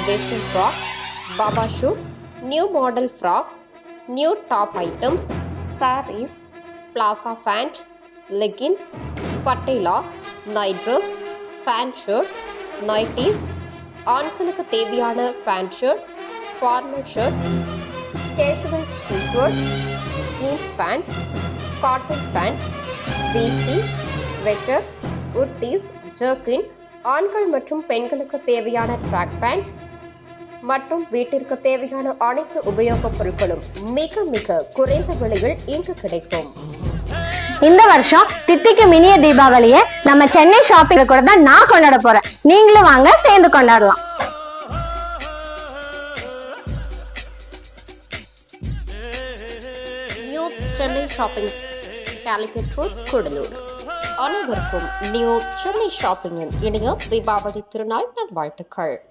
western frock, baba shoot, new model frock, new top items, sarees, plaza pant, leggings, patela, night dress, pant shirt, nighties, ஆண்களுக்கு தேவையான pant shirt, formal shirt, casual T-shirt, jeans pant, cotton pant, வேஷ்டி, sweater, உர்தீஸ், jerkin, ஆண்கள் மற்றும் பெண்களுக்கு தேவையான track pant மற்றும் வீட்டிற்கு தேவையான அனைத்து உபயோகப் பொருட்களும் மிக மிக குறைந்த விலையில் இங்கு கிடைக்கும். இந்த வருஷம் தித்திக்கு மினிய தீபாவளியை நம்ம சென்னை ஷாப்பிங் கூட தான் நான் கொண்டாட போறேன். நீங்களும் வாங்க, சேர்ந்து கொண்டாடலாம். New Chennai shopping, Calicut road, Gudalur. அனைவருக்கும் நியூ சென்னை ஷாப்பிங்கின் இனிய தீபாவளி திருநாள் நல்வாழ்த்துக்கள்.